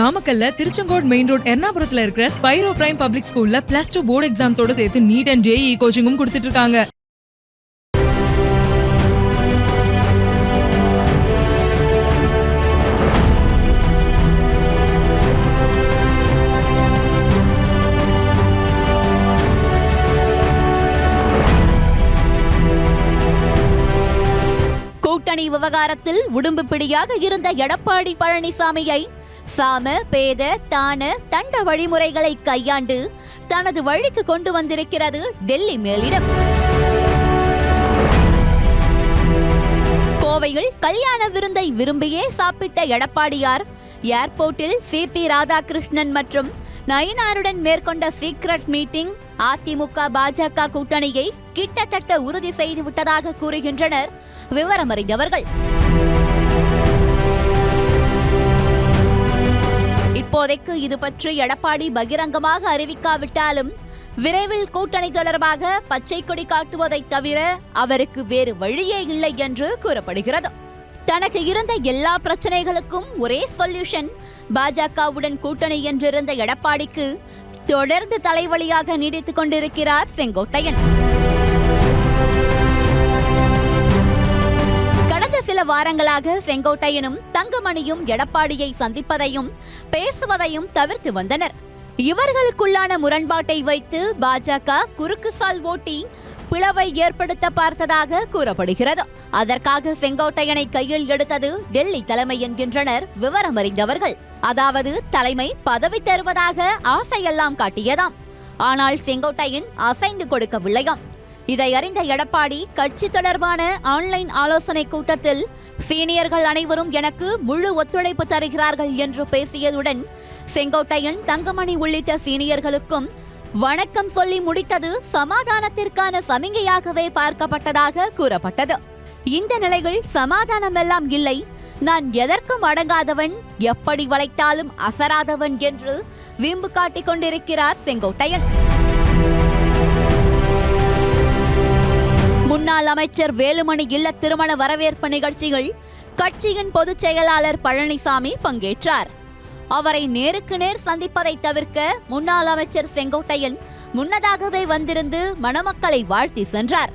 நாமக்கல்ல Tiruchengode main road எர்ணாபுரத்துல இருக்கிற Spiro prime public ஸ்கூல்ல +2 போர்டு எக்ஸாம்ஸோட சேர்த்து நீட் அண்ட் JEE கோச்சிங்கும் கொடுத்துட்டு இருக்காங்க. கூட்டணி விவகாரத்தில் உடும்பு பிடியாக இருந்த எடப்பாடி பழனிசாமியை சாம பேத தான தண்ட வழிமுறைகளை கையாண்டு தனது வழிக்கு கொண்டு வந்திருக்கிறது டெல்லி மேலிடம். கோவையில் கல்யாண விருந்தை விரும்பியே சாப்பிட்ட எடப்பாடியார் ஏர்போர்ட்டில் CP ராதாகிருஷ்ணன் மற்றும் நயினாருடன் மேற்கொண்ட சீக்ரெட் மீட்டிங் அதிமுக பாஜக கூட்டணியை கிட்டத்தட்ட உறுதி செய்துவிட்டதாக கூறுகின்றனர் விவரமறிந்தவர்கள். இப்போதைக்கு இது பற்றி எடப்பாடி பகிரங்கமாக அறிவிக்காவிட்டாலும் விரைவில் கூட்டணி தொடர்பாக பச்சை கொடி காட்டுவதை தவிர அவருக்கு வேறு வழியே இல்லை என்று கூறப்படுகிறது. தனக்கு இருந்த எல்லா பிரச்சனைகளுக்கும் ஒரே சொல்யூஷன் பாஜகவுடன் கூட்டணி என்றிருந்த எடப்பாடிக்கு தொடர்ந்து தலைவலியாக நீடித்துக் கொண்டிருக்கிறார் செங்கோட்டையன். கடந்த சில வாரங்களாக செங்கோட்டையனும் தங்கமணியும் எடப்பாடியை சந்திப்பதையும் பேசுவதையும் தவிர்த்து வந்தனர். இவர்களுக்குள்ளான முரண்பாட்டை வைத்து பாஜக குறுக்கு சால் ஓட்டி பிளவை ஏற்படுத்த பார்த்ததாக கூறப்படுகிறது. அதற்காக செங்கோட்டையனை கையில் எடுத்தது டெல்லி தலைமை என்கின்றனர் விவரமறிந்தவர்கள். அதாவது தலைமை பதவி தருவதாக ஆசையெல்லாம் காட்டியதாம். ஆனால் செங்கோட்டையன் அசைந்து கொடுக்கவில்லையாம். இதை அறிந்த எடப்பாடி கட்சி தொடர்பான ஆன்லைன் ஆலோசனை கூட்டத்தில் சீனியர்கள் அனைவரும் எனக்கு முழு ஒத்துழைப்பு தருகிறார்கள் என்று பேசியதுடன் செங்கோட்டையன் தங்கமணி உள்ளிட்ட சீனியர்களுக்கும் வணக்கம் சொல்லி முடித்தது சமாதானத்திற்கான சமிகையாகவே பார்க்கப்பட்டதாக கூறப்பட்டது. இந்த நிலையில் சமாதானம் எல்லாம் இல்லை, நான் எதற்கும் அடங்காதவன், எப்படி வளைத்தாலும் அசராதவன் என்று வீம்பு காட்டிக் கொண்டிருக்கிறார் செங்கோட்டையன். முன்னாள் அமைச்சர் வேலுமணி இல்ல திருமண வரவேற்பு நிகழ்ச்சியில் கட்சியின் பொதுச் செயலாளர் பழனிசாமி பங்கேற்றார். அவரை நேருக்கு நேர் சந்திப்பதை தவிர்க்க முன்னாள் அமைச்சர் செங்கோட்டையன் முன்னதாகவே வந்திருந்து மணமக்களை வாழ்த்தி சென்றார்.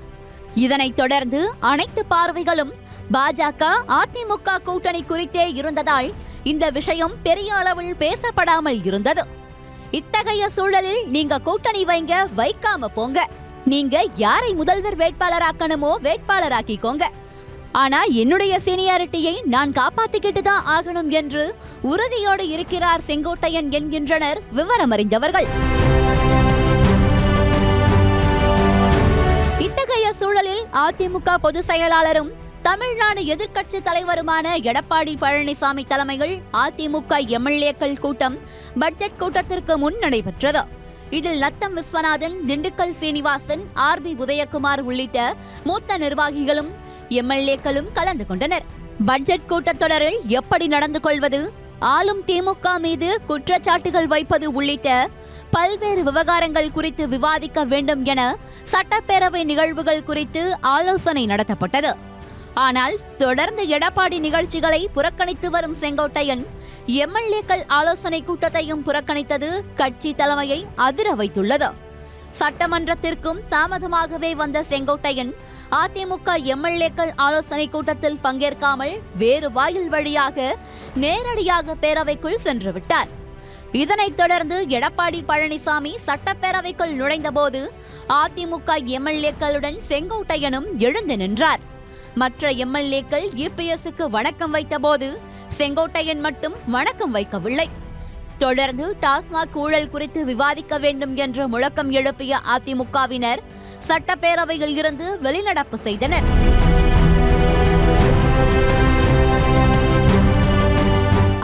இதனைத் தொடர்ந்து அனைத்து பார்வைகளும் பாஜக அதிமுக கூட்டணி குறித்தே இருந்ததால் இந்த விஷயம் பெரிய அளவில் பேசப்படாமல் இருந்தது. இத்தகைய சூழலில் நீங்க கூட்டணி வைங்க, வைக்காம போங்க, நீங்க யாரை முதல்வர் வேட்பாளராக்கணுமோ வேட்பாளராக்கிக்கோங்க, ஆனா என்னுடைய சீனியாரிட்டியை நான் காப்பாத்திக்கிட்டு தான் ஆகணும் என்று உறுதியோடு இருக்கிறார் செங்கோட்டையன் என்கின்றனர் விவரமறிந்தவர்கள். இத்தகைய சூழலில் அதிமுக பொதுச் செயலாளரும் தமிழ்நாடு எதிர்க்கட்சி தலைவருமான எடப்பாடி பழனிசாமி தலைமையில் அதிமுக MLAக்கள் கூட்டம் பட்ஜெட் கூட்டத்திற்கு முன் நடைபெற்றது. இதில் நத்தம் விஸ்வநாதன், திண்டுக்கல் சீனிவாசன், RB உதயகுமார் உள்ளிட்ட மூத்த நிர்வாகிகளும் MLAக்களும் கலந்து கொண்டனர். பட்ஜெட் கூட்டத்தொடரில் எப்படி நடந்து கொள்வது, ஆளும் திமுக மீது குற்றச்சாட்டுகள் வைப்பது உள்ளிட்ட பல்வேறு விவகாரங்கள் குறித்து விவாதிக்க வேண்டும் என சட்டப்பேரவை நிகழ்வுகள் குறித்து ஆலோசனை நடத்தப்பட்டது. ஆனால் தொடர்ந்து எடப்பாடி நிகழ்ச்சிகளை புறக்கணித்து வரும் செங்கோட்டையன் MLAக்கள் ஆலோசனை கூட்டத்தையும் புறக்கணித்தது கட்சி தலைமையை அதிர வைத்துள்ளது. சட்டமன்றத்திற்கும் தாமதமாகவே வந்த செங்கோட்டையன் அதிமுக MLAக்கள் ஆலோசனை கூட்டத்தில் பங்கேற்காமல் வேறு வாயில் வழியாக நேரடியாக பேரவைக்குள் சென்றுவிட்டார். இதனைத் தொடர்ந்து எடப்பாடி பழனிசாமி சட்டப்பேரவைக்குள் நுழைந்தபோது அதிமுக MLAக்களுடன் செங்கோட்டையனும் எழுந்து நின்றார். மற்ற MLAக்கள் EPSக்கு வணக்கம் வைத்தபோது செங்கோட்டையன் மட்டும் வணக்கம் வைக்கவில்லை. தொடர்ந்து டாஸ்மாக் ஊழல் குறித்து விவாதிக்க வேண்டும் என்ற முழக்கம் எழுப்பிய அதிமுகவினர் சட்டப்பேரவையில் இருந்து வெளிநடப்பு செய்தனர்.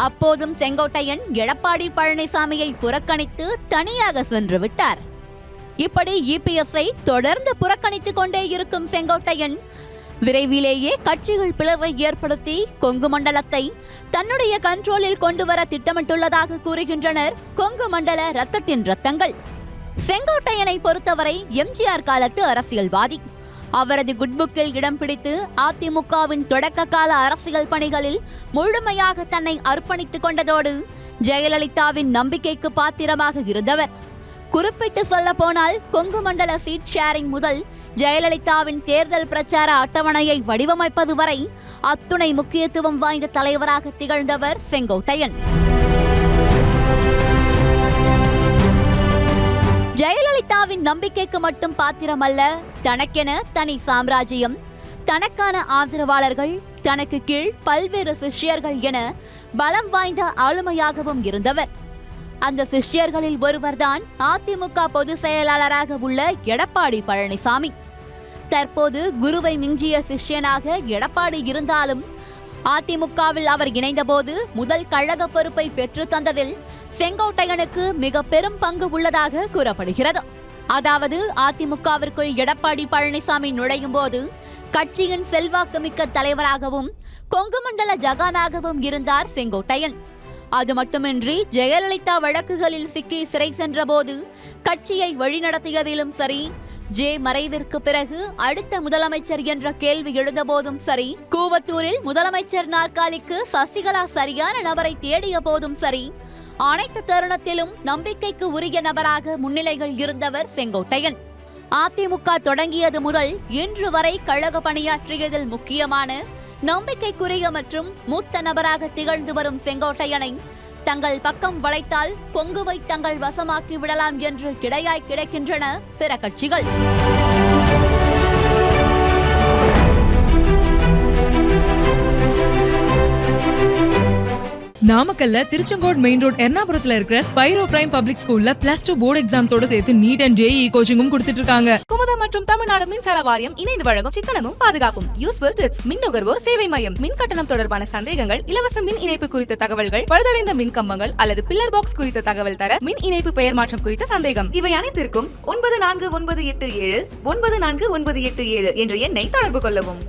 அப்போதும் செங்கோட்டையன் எடப்பாடி பழனிசாமியை புறக்கணித்து தனியாக சென்று விட்டார். இப்படி EPSஐ தொடர்ந்து புறக்கணித்துக் கொண்டே இருக்கும் செங்கோட்டையன் விரைவிலேயே கட்சிகள் பிளவை ஏற்படுத்தி கொங்கு மண்டலத்தை தன்னுடைய கண்ட்ரோலில் கொண்டு வர திட்டமிட்டுள்ளதாக கூறுகின்றனர் கொங்கு மண்டல ரத்தத்தின் ரத்தங்கள். செங்கோட்டையனை பொறுத்தவரை MGR காலத்து அரசியல்வாதி. அவரது குட்புக்கில் இடம் பிடித்து அதிமுகவின் தொடக்க கால அரசியல் பணிகளில் முழுமையாக தன்னை அர்ப்பணித்துக் கொண்டதோடு ஜெயலலிதாவின் நம்பிக்கைக்கு பாத்திரமாக இருந்தவர். குறிப்பிட்டு சொல்ல போனால் கொங்கு மண்டல சீட் ஷேரிங் முதல் ஜெயலலிதாவின் தேர்தல் பிரச்சார அட்டவணையை வடிவமைப்பது வரை அத்துணை முக்கியத்துவம் வாய்ந்த தலைவராக திகழ்ந்தவர் செங்கோட்டையன். ஜெயலலிதாவின் நம்பிக்கைக்கு மட்டும் பாத்திரமல்ல, தனக்கென தனி சாம்ராஜ்யம், தனக்கான ஆதரவாளர்கள், தனக்கு கீழ் பல்வேறு சிஷ்யர்கள் என பலம் வாய்ந்த ஆளுமையாகவும் இருந்தவர். அந்த சிஷ்யர்களில் ஒருவர்தான் அதிமுக பொதுச் செயலாளராக உள்ள எடப்பாடி பழனிசாமி. தற்போது குருவை மிஞ்சிய சிஷ்யனாக எடப்பாடி இருந்தாலும் அதிமுகவில் அவர் இணைந்தபோது முதல் கழக பொறுப்பை பெற்று தந்ததில் செங்கோட்டையனுக்கு மிக பெரும் பங்கு உள்ளதாக கூறப்படுகிறது. அதாவது அதிமுகவிற்குள் எடப்பாடி பழனிசாமி நுழையும் போது கட்சியின் செல்வாக்குமிக்க தலைவராகவும் கொங்கு மண்டல ஜகானாகவும் இருந்தார் செங்கோட்டையன். அது மட்டுமின்றி ஜெயலலிதா வழக்குகளில் சிக்கி சிறை சென்றபோது கட்சியை வழிநடத்தியதிலும் சரி, மறைவிற்கு பிறகு அடுத்த முதலமைச்சர் என்ற கேள்வி எழுந்தபோதும் சரி, கூவத்தூரில் முதலமைச்சர் நாற்காலிக்கு சசிகலா சரியான நபரை தேடிய போதும் சரி, அனைத்து தருணத்திலும் நம்பிக்கைக்கு உரிய நபராக முன்னிலைகள் இருந்தவர் செங்கோட்டையன். அதிமுக தொடங்கியது முதல் இன்று வரை கழக பணியாற்றியதில் முக்கியமான, நம்பிக்கைக்குரிய மற்றும் மூத்த நபராக திகழ்ந்து வரும் செங்கோட்டையனை தங்கள் பக்கம் வளைத்தால் கொங்குவை தங்கள் வசமாக்கி விடலாம் என்று கிடையாய் கிடைக்கின்றன பிற கட்சிகள். நாமக்கல்ல திருச்செங்கோடு மெயின் ரோட் எர்ணாபுரத்துல இருக்கிற ஸ்பைரோ பிரைம் பப்ளிக் ஸ்கூல்ல +2 போர்டு எக்ஸாம்ஸோட சேர்த்து நீட் அண்ட் JEE கோச்சிங்கும் கொடுத்துட்டு இருக்காங்க. குமுதம் மற்றும் தமிழ்நாடு மின்சார வாரியம் இணைந்து வழங்கும் சிக்கனமும் பாதுகாப்பும் யூஸ்ஃபுல் டிப்ஸ், மின் நுகர்வோர் சேவை மையம், மின் கட்டணம் தொடர்பான சந்தேகங்கள், இலவச மின் இணைப்பு குறித்த தகவல்கள், பழுதடைந்த மின் கம்பங்கள் அல்லது பில்லர் பாக்ஸ் குறித்த தகவல் தர, மின் இணைப்பு பெயர் மாற்றம் குறித்த சந்தேகம், இவை அனைத்திற்கும் 9497 என்ற எண்ணை தொடர்பு கொள்ளவும்.